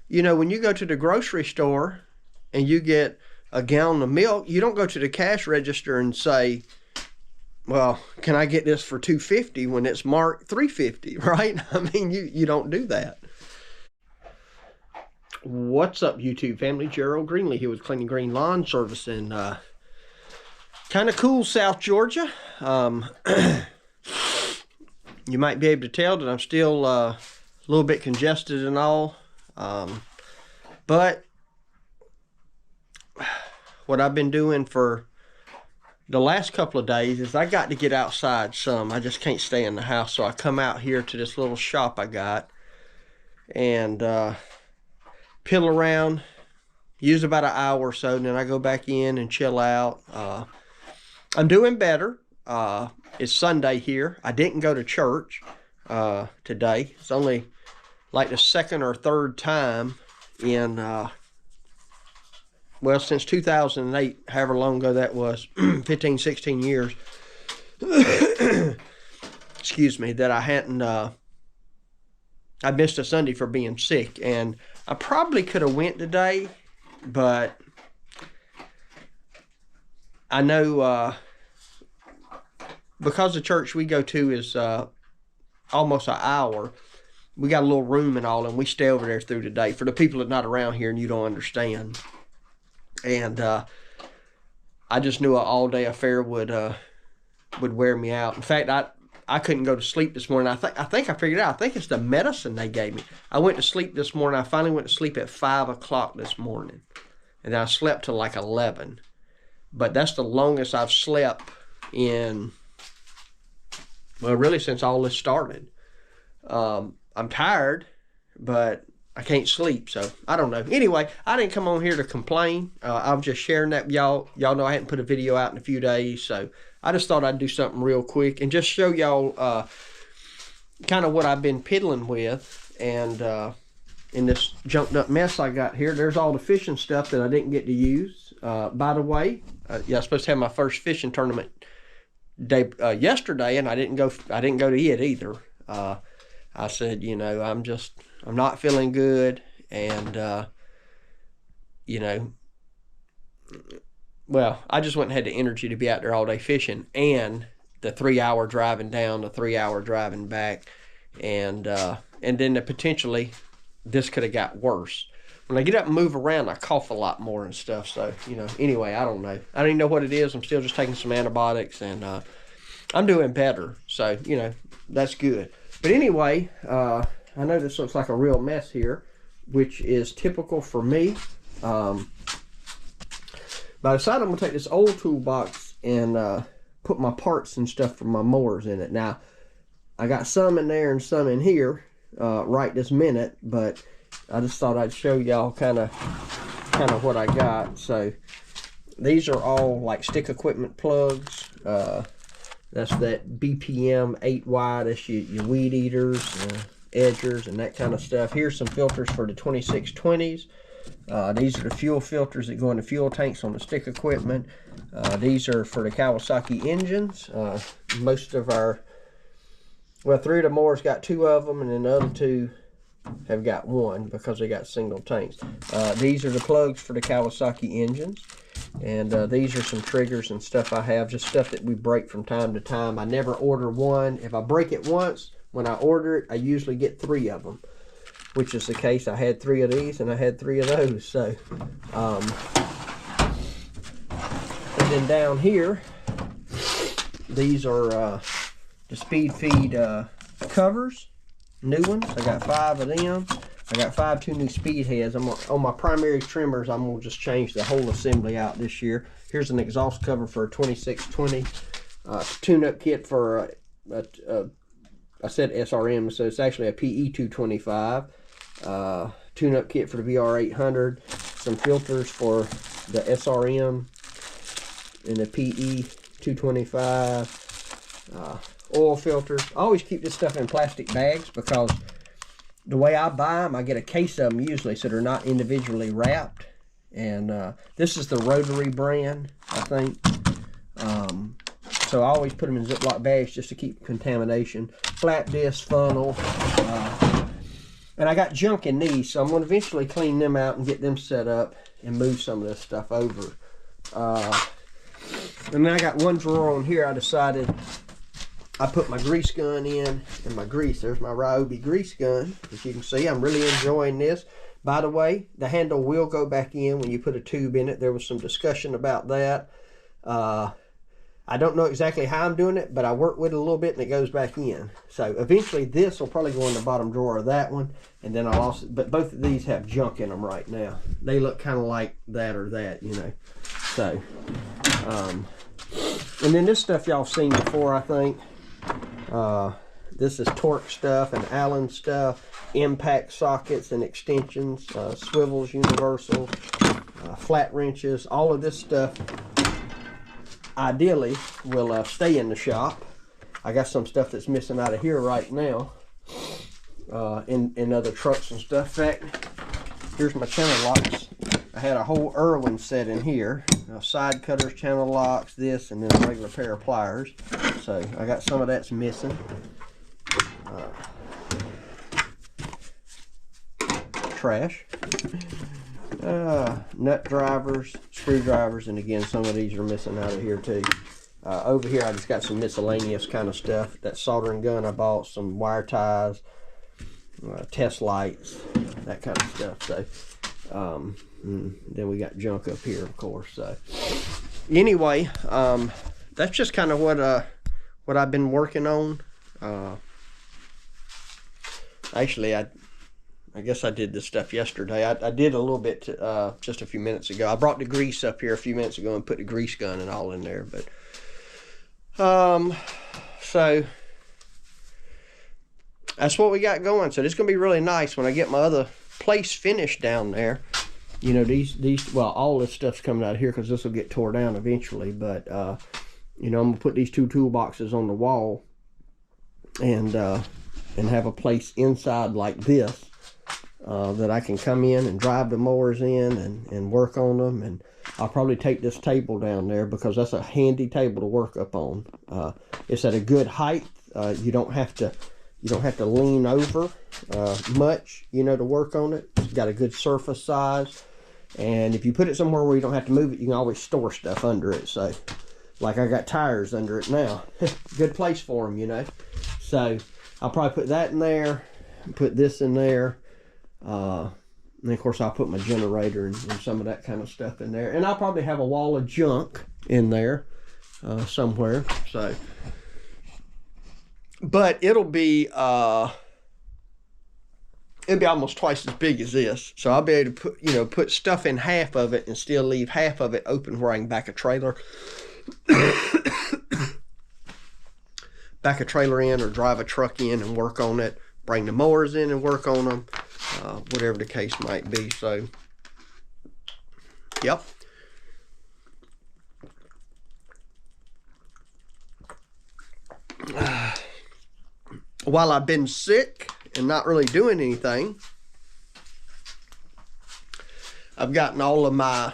You know, when you go to the grocery store and you get a gallon of milk, you don't go to the cash register and say, well, can I get this for $2.50 when it's marked $3.50, right? I mean, you don't do that. What's up, YouTube family? Gerald Greenlee here with Clean and Green Lawn Service in kind of cool South Georgia. You might be able to tell that I'm still a little bit congested and all. But what I've been doing for the last couple of days is I got to get outside some. I just can't stay in the house, so I come out here to this little shop I got and pill around, use about an hour or so, and then I go back in and chill out. I'm doing better. It's Sunday here. I didn't go to church today. It's only like the second or third time in well, since 2008, however long ago that was, 15, 16 years, excuse me, that I hadn't, I missed a Sunday for being sick. And I probably could have went today, but I know because the church we go to is almost an hour, we got a little room and all, and we stay over there through the day. For the people that are not around here and you don't understand. And I just knew an all-day affair would wear me out. In fact, I couldn't go to sleep this morning. I think I figured it out. I think it's the medicine they gave me. I went to sleep this morning. I finally went to sleep at 5 o'clock this morning. And I slept till like 11. But that's the longest I've slept in, well, really since all this started. I'm tired, but I can't sleep, so I don't know. Anyway, I didn't come on here to complain. I'm just sharing that with y'all. Y'all know I hadn't put a video out in a few days, so I just thought I'd do something real quick and just show y'all kind of what I've been piddling with. And in this jumped up mess I got here, there's all the fishing stuff that I didn't get to use. By the way, yeah, I was supposed to have my first fishing tournament day yesterday, and I didn't go to it either. I said, you know, I'm not feeling good, and, you know, well, I just went and had the energy to be out there all day fishing, and the 3-hour driving down, the 3-hour driving back, and then potentially this could have got worse. When I get up and move around, I cough a lot more and stuff, so, you know, anyway, I don't know. I don't even know what it is. I'm still just taking some antibiotics, and I'm doing better, so, you know, that's good. But anyway, I know this looks like a real mess here, which is typical for me. But I decided I'm going to take this old toolbox and put my parts and stuff for my mowers in it. Now, I got some in there and some in here right this minute, but I just thought I'd show y'all kind of what I got. So these are all like stick equipment plugs. That's that BPM 8Y. That's your weed eaters, edgers, and that kind of stuff. Here's some filters for the 2620s. These are the fuel filters that go in the fuel tanks on the stick equipment. These are for the Kawasaki engines. Most of our, well, 3 of the mowers got 2 of them, and then the other 2 have got 1 because they got single tanks. These are the plugs for the Kawasaki engines. And these are some triggers and stuff I have, just stuff that we break from time to time. I never order one. If I break it once, when I order it, I usually get 3 of them, which is the case. I had 3 of these and I had 3 of those. So, and then down here, these are the speed feed covers, new ones. I got 5 of them. I got 5 2 new speed heads. On my primary trimmers, I'm going to just change the whole assembly out this year. Here's an exhaust cover for a 2620. Tune-up kit for, I said SRM, so it's actually a PE 225. Tune-up kit for the VR800. Some filters for the SRM and the PE 225. Oil filters. I always keep this stuff in plastic bags because the way I buy them, I get a case of them usually, so they're not individually wrapped. And this is the Rotary brand, I think. So I always put them in Ziploc bags just to keep contamination. Flat disc funnel. And I got junk in these, so I'm going to eventually clean them out and get them set up and move some of this stuff over. And then I got one drawer on here. I decided I put my grease gun in, and my grease. There's my Ryobi grease gun. As you can see, I'm really enjoying this. By the way, the handle will go back in when you put a tube in it. There was some discussion about that. I don't know exactly how I'm doing it, but I work with it a little bit and it goes back in. So eventually this will probably go in the bottom drawer of that one. And then I'll also, but both of these have junk in them right now. They look kind of like that or that, you know. So, and then this stuff y'all seen before, I think. This is Torx stuff and Allen stuff, impact sockets and extensions, swivels, universals, flat wrenches. All of this stuff ideally will stay in the shop. I got some stuff that's missing out of here right now in other trucks and stuff. In fact, here's my channel locks. I had a whole Irwin set in here. Side cutters, channel locks, this, and then a regular pair of pliers. So I got some of that's missing. Trash. Nut drivers, screwdrivers, and again, some of these are missing out of here too. Over here, I just got some miscellaneous kind of stuff. That soldering gun I bought, some wire ties, test lights, that kind of stuff. So, then we got junk up here, of course. So, anyway, that's just kind of what I've been working on. Actually, I guess I did this stuff yesterday. I did a little bit just a few minutes ago. I brought the grease up here a few minutes ago and put the grease gun and all in there. But so that's what we got going. So this is gonna be really nice when I get my other place finished down there. You know, these well, all this stuff's coming out of here because this will get tore down eventually. But you know, I'm gonna put these two toolboxes on the wall and have a place inside like this. That I can come in and drive the mowers in and work on them. And I'll probably take this table down there because that's a handy table to work up on. It's at a good height. You don't have to lean over much, you know, to work on it. It's got a good surface size, and if you put it somewhere where you don't have to move it, you can always store stuff under it. So like I got tires under it now. Good place for them, you know. So I'll probably put that in there, put this in there. And of course I'll put my generator and some of that kind of stuff in there, and I'll probably have a wall of junk in there somewhere. So, but it'll be almost twice as big as this, so I'll be able to put stuff in half of it and still leave half of it open where I can back a trailer in, or drive a truck in and work on it, bring the mowers in and work on them. Whatever the case might be. So, yep. While I've been sick and not really doing anything, I've gotten all of my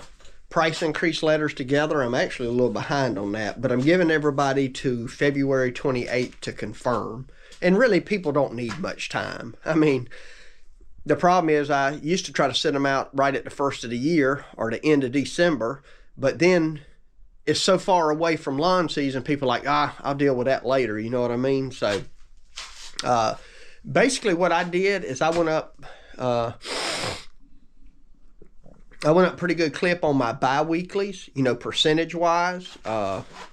price increase letters together. I'm actually a little behind on that, but I'm giving everybody to February 28th to confirm. And really, people don't need much time. I mean, the problem is I used to try to send them out right at the first of the year or the end of December, but then it's so far away from lawn season, people are like, I'll deal with that later, you know what I mean? So basically what I did is I went up pretty good clip on my bi-weeklies, you know, percentage wise,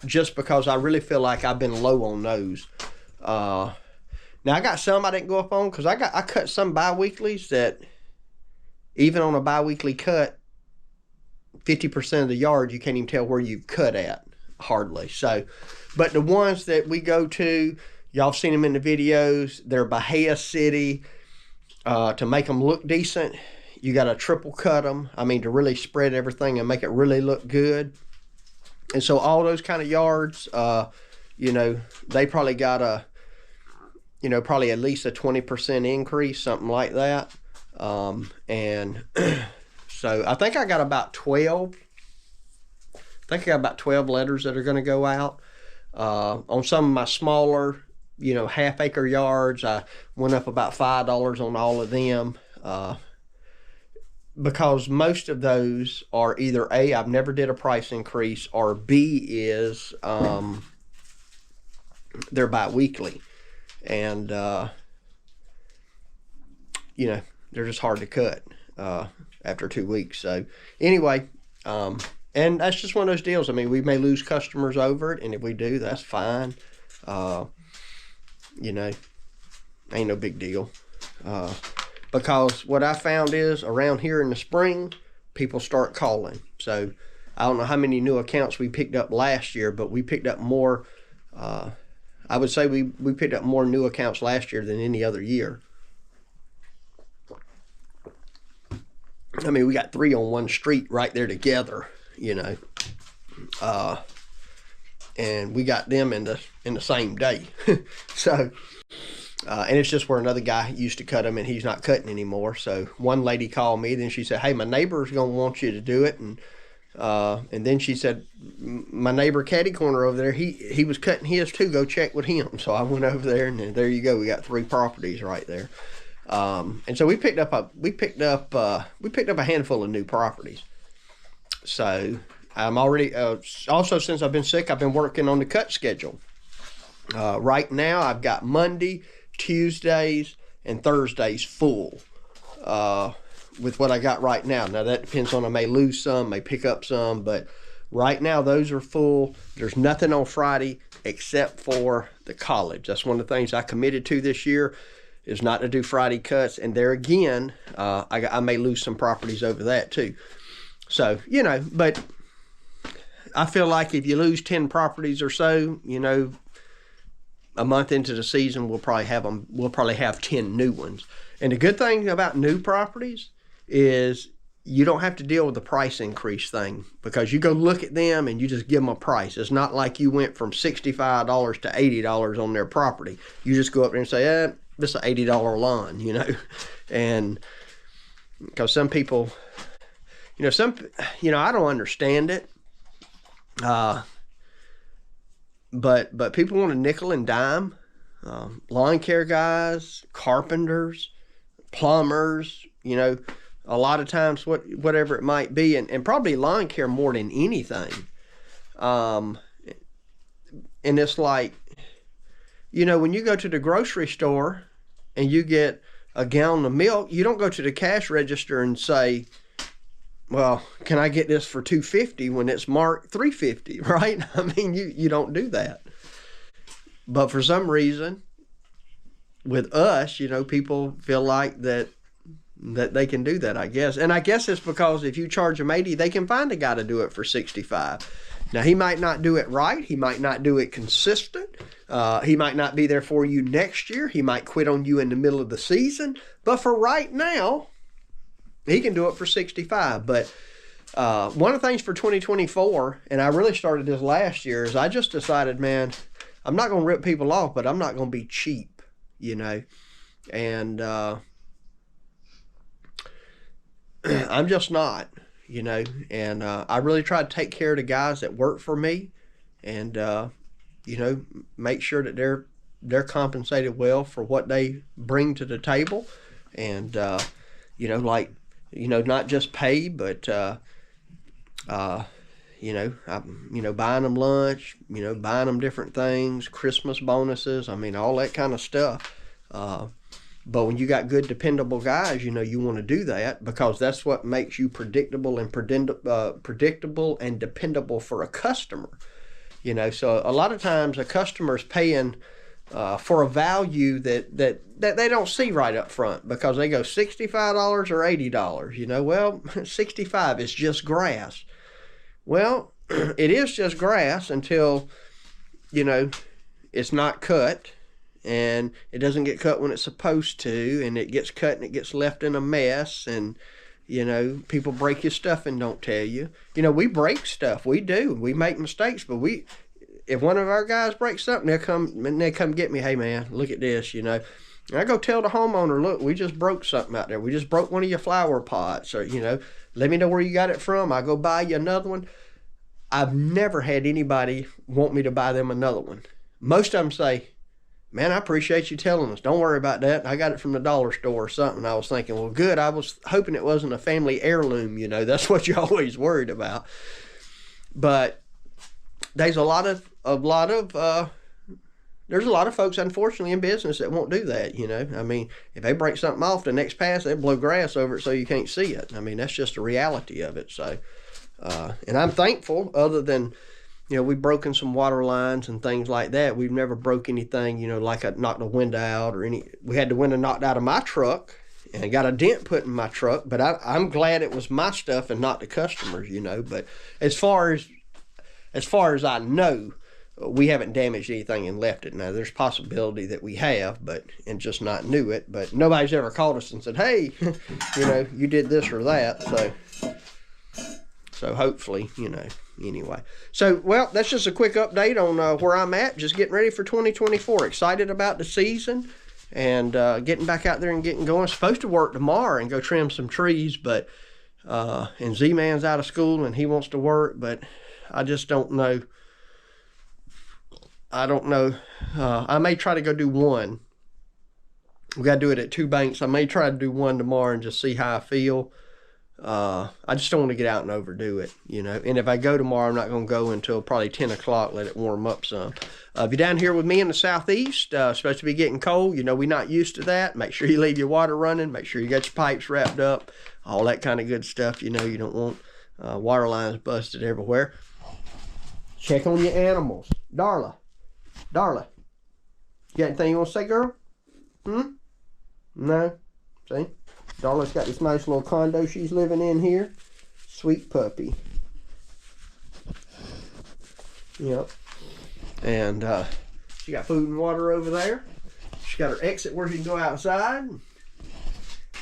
just because I really feel like I've been low on those. Now I got some I didn't go up on because I cut some bi-weeklies that even on a bi-weekly cut, 50% of the yard you can't even tell where you've cut at hardly. So, but the ones that we go to, y'all seen them in the videos. They're Bahia City. To make them look decent, you got to triple cut them. I mean, to really spread everything and make it really look good. And so all those kind of yards, you know, they probably got probably at least a 20% increase, something like that. And so I think I got about 12. I think I got about 12 letters that are going to go out. On some of my smaller half-acre yards, I went up about $5 on all of them. Because most of those are either A, I've never did a price increase, or B is they're bi-weekly. And, they're just hard to cut after 2 weeks. So anyway, and that's just one of those deals. I mean, we may lose customers over it, and if we do, that's fine. Ain't no big deal. Because what I found is around here in the spring, people start calling. So I don't know how many new accounts we picked up last year, but we picked up more. I would say we picked up more new accounts last year than any other year. I mean, we got 3 on one street right there together, and we got them in the same day. So. And it's just where another guy used to cut them, and he's not cutting anymore. So one lady called me, then she said, "Hey, my neighbor's gonna want you to do it," and then she said, "My neighbor Caddy Corner over there, he was cutting his too. Go check with him." So I went over there, and there you go. We got 3 properties right there, and so we picked up a handful of new properties. So I'm already also, since I've been sick, I've been working on the cut schedule. Right now, I've got Monday, Tuesdays, and Thursdays full with what I got right now. Now, that depends on, I may lose some, may pick up some, but right now those are full. There's nothing on Friday except for the college. That's one of the things I committed to this year, is not to do Friday cuts. And there again, I may lose some properties over that too. So, but I feel like if you lose 10 properties or so, a month into the season, we'll probably have 10 new ones. And the good thing about new properties is you don't have to deal with the price increase thing, because you go look at them and you just give them a price. It's not like you went from $65 to $80 on their property. You just go up there and say, this is an $80 lawn, and because some people, I don't understand it. But people want to nickel and dime. Lawn care guys, carpenters, plumbers, a lot of times whatever it might be, and probably lawn care more than anything. And it's like, when you go to the grocery store and you get a gallon of milk, you don't go to the cash register and say, "Well, can I get this for $2.50 when it's marked $3.50, right? I mean, you don't do that. But for some reason, with us, people feel like that they can do that, I guess. And I guess it's because if you charge them $80, they can find a guy to do it for $65. Now, he might not do it right. He might not do it consistent. He might not be there for you next year. He might quit on you in the middle of the season. But for right now, he can do it for $65. But one of the things for 2024, and I really started this last year, is I just decided, man, I'm not going to rip people off, but I'm not going to be cheap, and I'm just not, and I really try to take care of the guys that work for me, and make sure that they're compensated well for what they bring to the table, and not just pay, but buying them lunch, buying them different things, Christmas bonuses, all that kind of stuff. But when you got good, dependable guys, you want to do that, because that's what makes you predictable and dependable for a customer. So a lot of times a customer's paying for a value that they don't see right up front, because they go $65 or $80. Well, $65 is just grass. Well, it is just grass until, it's not cut, and it doesn't get cut when it's supposed to, and it gets cut and it gets left in a mess, and people break your stuff and don't tell you. We break stuff. We do. We make mistakes, but if one of our guys breaks something, they come get me. "Hey man, look at this," And I go tell the homeowner, "Look, we just broke something out there. We just broke one of your flower pots," or "Let me know where you got it from. I go buy you another one." I've never had anybody want me to buy them another one. Most of them say, man, I appreciate you telling us. Don't worry about that. I got it from the dollar store or something. I was thinking, well, good. I was hoping it wasn't a family heirloom, you know. That's what you always worried about. But there's a lot of there's a lot of folks, unfortunately, in business that won't do that, you know. I mean, if they break something off, the next pass, they blow grass over it so you can't see it. I mean, that's just the reality of it. So, and I'm thankful, other than, you know, we've broken some water lines and things like that. We've never broke anything, you know, like I knocked a window out or any. We had the window knocked out of my truck and got a dent put in my truck. But I'm glad it was my stuff and not the customers, you know. But as far as I know, we haven't damaged anything and left it. Now, there's possibility that we have, and just not knew it. But nobody's ever called us and said, hey, you know, you did this or that. So hopefully, you know, anyway. So, well, that's just a quick update on where I'm at. Just getting ready for 2024. Excited about the season and getting back out there and getting going. Supposed to work tomorrow and go trim some trees, but and Z-Man's out of school and he wants to work, but I just don't know. I don't know. I may try to go do one. We got to do it at 2 banks. I may try to do one tomorrow and just see how I feel. I just don't want to get out and overdo it, you know. And if I go tomorrow, I'm not going to go until probably 10 o'clock, let it warm up some. If you're down here with me in the southeast, supposed to be getting cold, you know, we're not used to that. Make sure you leave your water running. Make sure you got your pipes wrapped up. All that kind of good stuff, you know. You don't want water lines busted everywhere. Check on your animals. Darla, you got anything you want to say, girl? No? See? Darla's got this nice little condo she's living in here. Sweet puppy. Yep. And she got food and water over there. She's got her exit where she can go outside.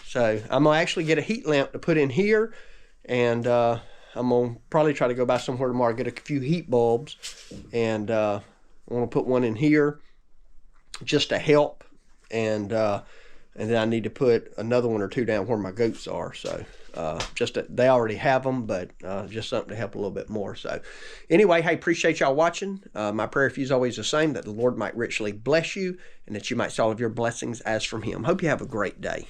So I'm going to actually get a heat lamp to put in here. And I'm going to probably try to go by somewhere tomorrow, get a few heat bulbs. And I want to put one in here just to help. And then I need to put another one or two down where my goats are. So they already have them, but just something to help a little bit more. So anyway, hey, appreciate y'all watching. My prayer for you is always the same, that the Lord might richly bless you and that you might see all of your blessings as from him. Hope you have a great day.